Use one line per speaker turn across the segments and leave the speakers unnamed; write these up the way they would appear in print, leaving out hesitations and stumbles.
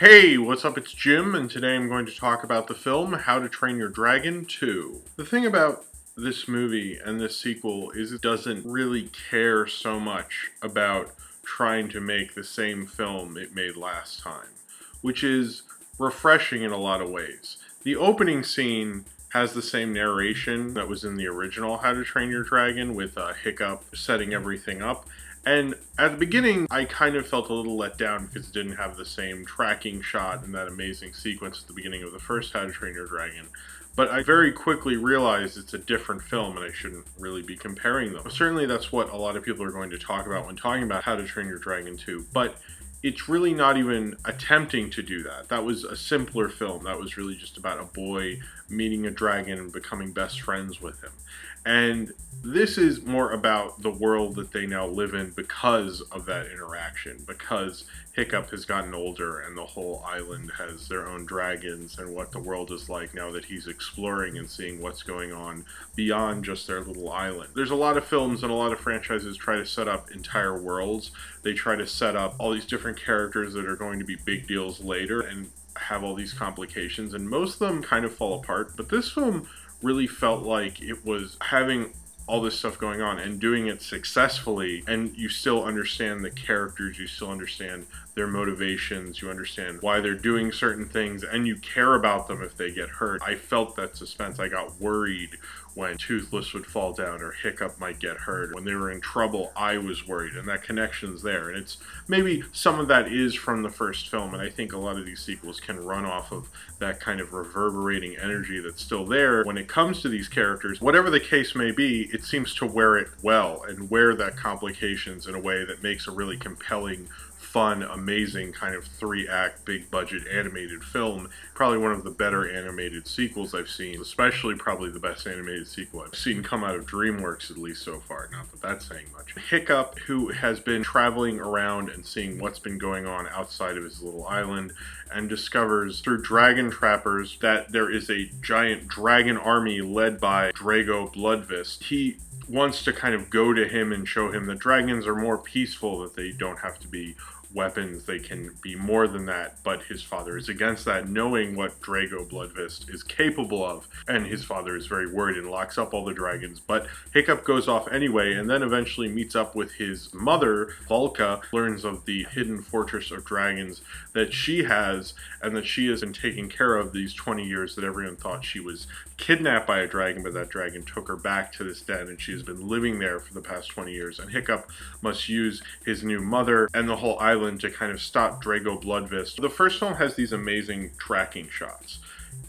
Hey, what's up? It's Jim, and today I'm going to talk about the film How to Train Your Dragon 2. The thing about this movie and this sequel is it doesn't really care so much about trying to make the same film it made last time, which is refreshing in a lot of ways. The opening scene has the same narration that was in the original How to Train Your Dragon, with Hiccup setting everything up. And at the beginning, I kind of felt a little let down because it didn't have the same tracking shot and that amazing sequence at the beginning of the first How to Train Your Dragon. But I very quickly realized it's a different film and I shouldn't really be comparing them. Certainly that's what a lot of people are going to talk about when talking about How to Train Your Dragon 2. But it's really not even attempting to do that. That was a simpler film. That was really just about a boy meeting a dragon and becoming best friends with him. And this is more about the world that they now live in because of that interaction, because Hiccup has gotten older and the whole island has their own dragons, and what the world is like now that he's exploring and seeing what's going on beyond just their little island. There's a lot of films and a lot of franchises try to set up entire worlds. They try to set up all these different characters that are going to be big deals later and have all these complications, and most of them kind of fall apart. But this film really felt like it was having all this stuff going on and doing it successfully, and you still understand the characters, you still understand their motivations, you understand why they're doing certain things, and you care about them if they get hurt. I felt that suspense. I got worried when Toothless would fall down or Hiccup might get hurt. When they were in trouble, I was worried, and that connection's there. And it's maybe some of that is from the first film, and I think a lot of these sequels can run off of that kind of reverberating energy that's still there when it comes to these characters. Whatever the case may be, it seems to wear it well and wear that complications in a way that makes a really compelling, fun, amazing kind of 3-act, big-budget animated film. Probably one of the better animated sequels I've seen, especially probably the best animated sequel I've seen come out of DreamWorks, at least so far. Not that that's saying much. Hiccup, who has been traveling around and seeing what's been going on outside of his little island, and discovers through dragon trappers that there is a giant dragon army led by Drago Bloodfist. He wants to kind of go to him and show him that dragons are more peaceful, that they don't have to be weapons, they can be more than that. But his father is against that, knowing what Drago Bloodfist is capable of, and his father is very worried and locks up all the dragons. But Hiccup goes off anyway, and then eventually meets up with his mother, Volca, learns of the hidden fortress of dragons that she has, and that she has been taking care of these 20 years that everyone thought she was kidnapped by a dragon, but that dragon took her back to this den, and she has been living there for the past 20 years. And Hiccup must use his new mother and the whole island to kind of stop Drago Bloodfist. The first film has these amazing tracking shots,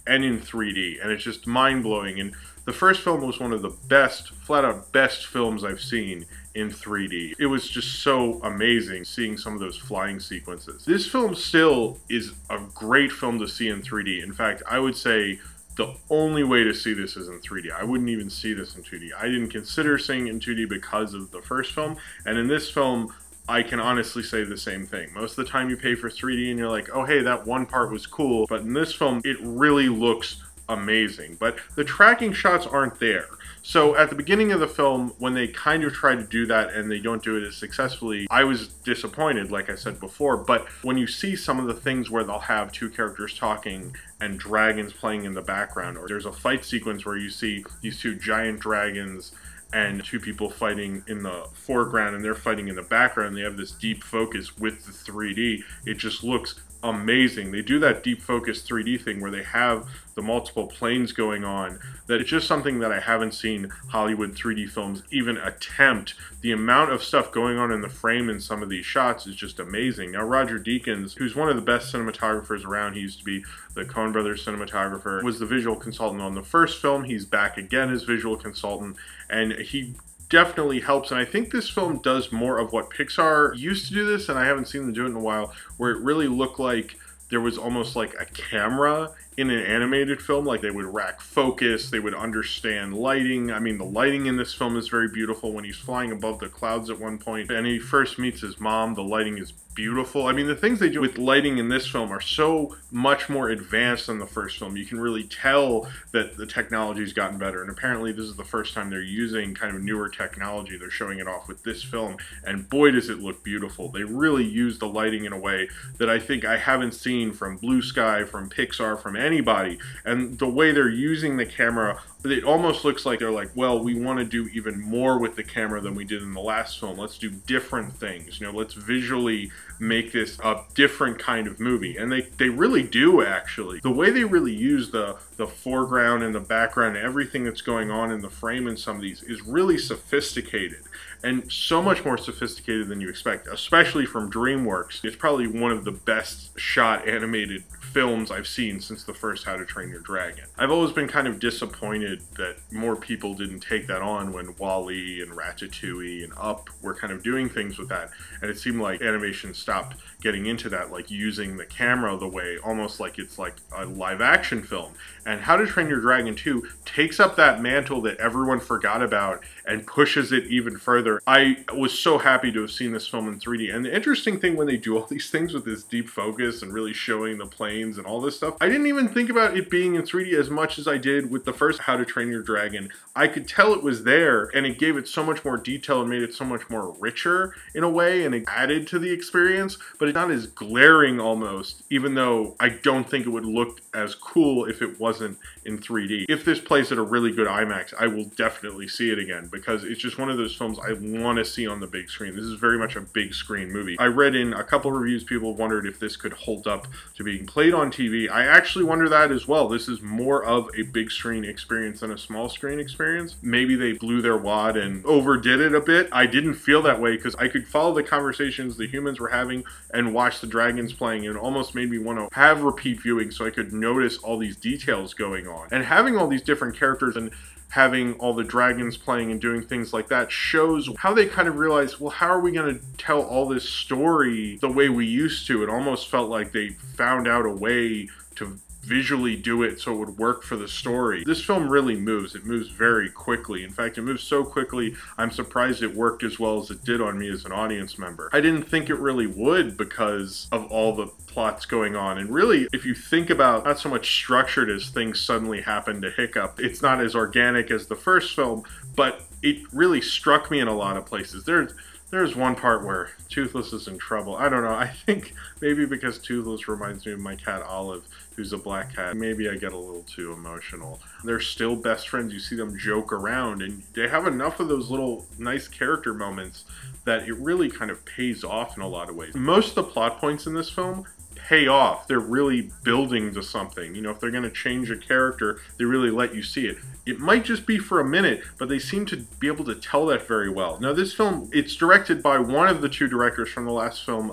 and in 3D, and it's just mind-blowing. And the first film was one of the best, flat-out best films I've seen in 3D. It was just so amazing seeing some of those flying sequences. This film still is a great film to see in 3D. In fact, I would say the only way to see this is in 3D. I wouldn't even see this in 2D. I didn't consider seeing it in 2D because of the first film, and in this film, I can honestly say the same thing. Most of the time you pay for 3D and you're like, oh hey, that one part was cool, but in this film, it really looks amazing. But the tracking shots aren't there. So at the beginning of the film, when they kind of try to do that and they don't do it as successfully, I was disappointed, like I said before. But when you see some of the things where they'll have two characters talking and dragons playing in the background, or there's a fight sequence where you see these two giant dragons and two people fighting in the foreground and they're fighting in the background, they have this deep focus with the 3D, it just looks amazing. They do that deep focus 3D thing where they have the multiple planes going on, that it's just something that I haven't seen Hollywood 3D films even attempt. The amount of stuff going on in the frame in some of these shots is just amazing. Now Roger Deakins, who's one of the best cinematographers around, he used to be the Coen Brothers cinematographer, was the visual consultant on the first film. He's back again as visual consultant, and he definitely helps. And I think this film does more of what Pixar used to do this, and I haven't seen them do it in a while, where it really looked like there was almost like a camera in an animated film. Like, they would rack focus, they would understand lighting. I mean, the lighting in this film is very beautiful. When he's flying above the clouds at one point and he first meets his mom, the lighting is beautiful. I mean, the things they do with lighting in this film are so much more advanced than the first film. You can really tell that the technology's gotten better, and apparently this is the first time they're using kind of newer technology. They're showing it off with this film, and boy does it look beautiful. They really use the lighting in a way that I think I haven't seen from Blue Sky, from Pixar, from anybody. And the way they're using the camera, it almost looks like they're like, well, we want to do even more with the camera than we did in the last film. Let's do different things. You know, let's visually make this a different kind of movie. And they really do, actually. The way they really use the foreground and the background and everything that's going on in the frame in some of these is really sophisticated. And so much more sophisticated than you expect, especially from DreamWorks. It's probably one of the best shot animated films I've seen since the first How to Train Your Dragon. I've always been kind of disappointed that more people didn't take that on when WALL-E and Ratatouille and Up were kind of doing things with that. And it seemed like animation stopped getting into that, like using the camera the way, almost like it's like a live action film. And How to Train Your Dragon 2 takes up that mantle that everyone forgot about and pushes it even further. I was so happy to have seen this film in 3D. And the interesting thing when they do all these things with this deep focus and really showing the planes and all this stuff, I didn't even think about it being in 3D as much as I did with the first How to Train Your Dragon. I could tell it was there, and it gave it so much more detail and made it so much more richer in a way, and it added to the experience, but it's not as glaring almost, even though I don't think it would look as cool if it wasn't in 3D. If this plays at a really good IMAX, I will definitely see it again, because it's just one of those films I want to see on the big screen. This is very much a big screen movie. I read in a couple reviews people wondered if this could hold up to being played on TV. I actually wonder that as well. This is more of a big screen experience than a small screen experience. Maybe they blew their wad and overdid it a bit. I didn't feel that way because I could follow the conversations the humans were having and watch the dragons playing. It almost made me want to have repeat viewing so I could notice all these details going on. And having all these different characters and having all the dragons playing and doing things like that shows how they kind of realized, well, how are we going to tell all this story the way we used to? It almost felt like they found out a way to visually do it so it would work for the story. This film really moves. It moves very quickly. In fact, it moves so quickly, I'm surprised it worked as well as it did on me as an audience member. I didn't think it really would because of all the plots going on. And really, if you think about not so much structured as things suddenly happen to Hiccup, it's not as organic as the first film, but it really struck me in a lot of places. There's one part where Toothless is in trouble. I don't know. I think maybe because Toothless reminds me of my cat Olive, who's a black cat. Maybe I get a little too emotional. They're still best friends. You see them joke around, and they have enough of those little nice character moments that it really kind of pays off in a lot of ways. Most of the plot points in this film pay off. They're really building to something. You know, if they're going to change a character, they really let you see it. It might just be for a minute, but they seem to be able to tell that very well. Now, this film, it's directed by one of the two directors from the last film,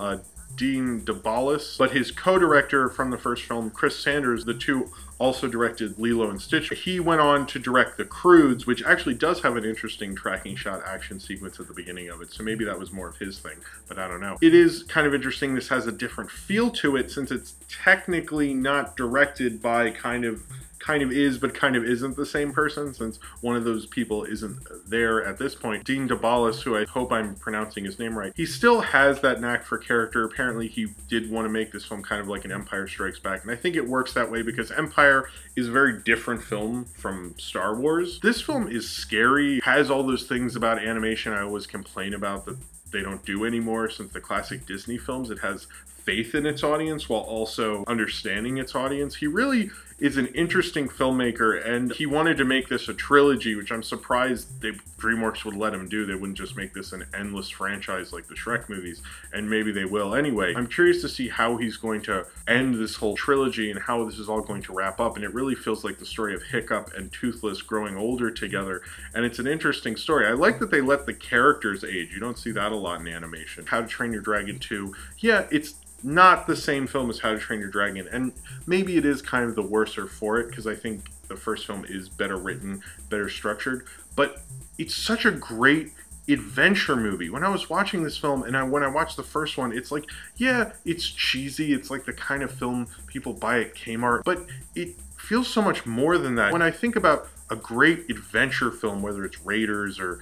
Dean DeBalis, but his co-director from the first film, Chris Sanders, the two also directed Lilo and Stitch. He went on to direct The Croods, which actually does have an interesting tracking shot action sequence at the beginning of it, so maybe that was more of his thing, but I don't know. It is kind of interesting. This has a different feel to it since it's technically not directed by kind of is but kind of isn't the same person, since one of those people isn't there at this point. Dean DeBalis, who I hope I'm pronouncing his name right, he still has that knack for character. Apparently he did want to make this film kind of like an Empire Strikes Back, and I think it works that way because Empire is a very different film from Star Wars. This film is scary, has all those things about animation I always complain about that they don't do anymore since the classic Disney films. It has faith in its audience while also understanding its audience. He really is an interesting filmmaker, and he wanted to make this a trilogy, which I'm surprised DreamWorks would let him do. They wouldn't just make this an endless franchise like the Shrek movies, and maybe they will anyway. I'm curious to see how he's going to end this whole trilogy and how this is all going to wrap up, and it really feels like the story of Hiccup and Toothless growing older together, and it's an interesting story. I like that they let the characters age. You don't see that a lot in animation. How to Train Your Dragon 2, yeah, it's not the same film as How to Train Your Dragon, and maybe it is kind of the worser for it because I think the first film is better written, better structured, but it's such a great adventure movie. When I was watching this film, and when I watched the first one, it's like, yeah, it's cheesy. It's like the kind of film people buy at Kmart, but it feels so much more than that. When I think about a great adventure film, whether it's Raiders or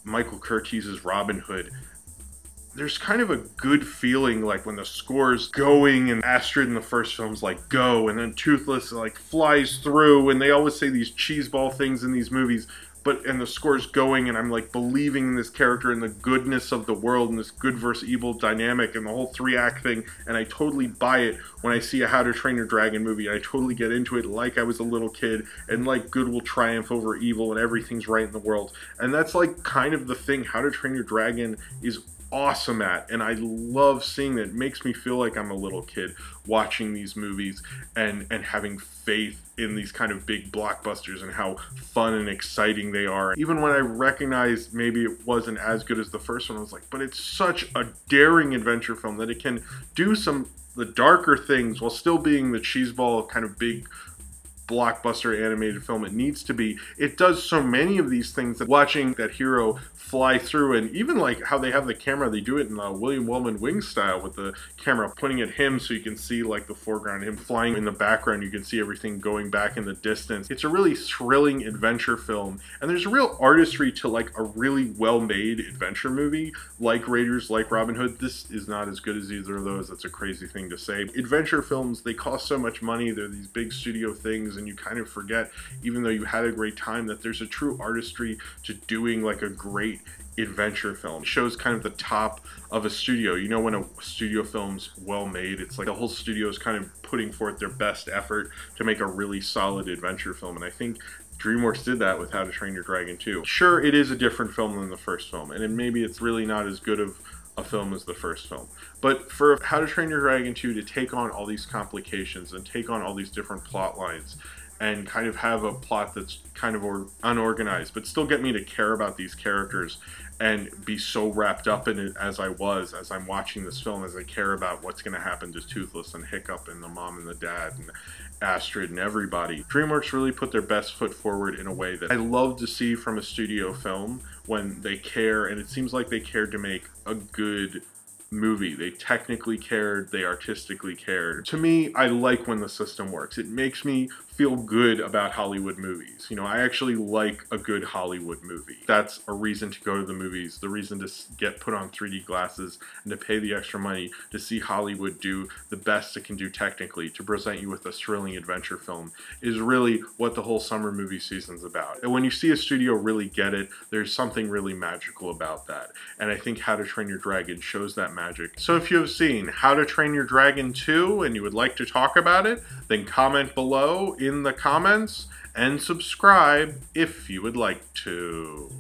Michael Curtiz's Robin Hood, there's kind of a good feeling like when the score's going and Astrid in the first film's like, go, and then Toothless like flies through, and they always say these cheeseball things in these movies, and the score's going, and I'm like believing in this character and the goodness of the world and this good versus evil dynamic and the whole 3-act thing, and I totally buy it when I see a How to Train Your Dragon movie. I totally get into it like I was a little kid, and like good will triumph over evil and everything's right in the world. And that's like kind of the thing How to Train Your Dragon is awesome at, and I love seeing that. It makes me feel like I'm a little kid watching these movies and having faith in these kind of big blockbusters and how fun and exciting they are. Even when I recognized maybe it wasn't as good as the first one, I was like, but it's such a daring adventure film that it can do the darker things while still being the cheeseball kind of big blockbuster animated film it needs to be. It does so many of these things that watching that hero fly through, and even like how they have the camera, they do it in William Wellman Wing style with the camera pointing at him so you can see like the foreground, him flying in the background, you can see everything going back in the distance. It's a really thrilling adventure film, and there's a real artistry to like a really well-made adventure movie like Raiders, like Robin Hood. This is not as good as either of those. That's a crazy thing to say. Adventure films, they cost so much money, they're these big studio things, and you kind of forget, even though you had a great time, that there's a true artistry to doing like a great adventure film. It shows kind of the top of a studio. You know, when a studio film's well made, it's like the whole studio is kind of putting forth their best effort to make a really solid adventure film, and I think DreamWorks did that with How to Train Your Dragon 2. Sure, it is a different film than the first film, and maybe it's really not as good of a film as the first film. But for How to Train Your Dragon 2 to take on all these complications and take on all these different plot lines and kind of have a plot that's kind of unorganized, but still get me to care about these characters and be so wrapped up in it as I'm watching this film, as I care about what's going to happen to Toothless and Hiccup and the mom and the dad and Astrid and everybody. DreamWorks really put their best foot forward in a way that I love to see from a studio film when they care, and it seems like they cared to make a good movie. They technically cared, they artistically cared. To me, I like when the system works. It makes me feel good about Hollywood movies. You know, I actually like a good Hollywood movie. That's a reason to go to the movies, the reason to get put on 3D glasses and to pay the extra money to see Hollywood do the best it can do technically to present you with a thrilling adventure film is really what the whole summer movie season's about. And when you see a studio really get it, there's something really magical about that. And I think How to Train Your Dragon shows that magic. So if you have seen How to Train Your Dragon 2 and you would like to talk about it, then comment below in the comments and subscribe if you would like to.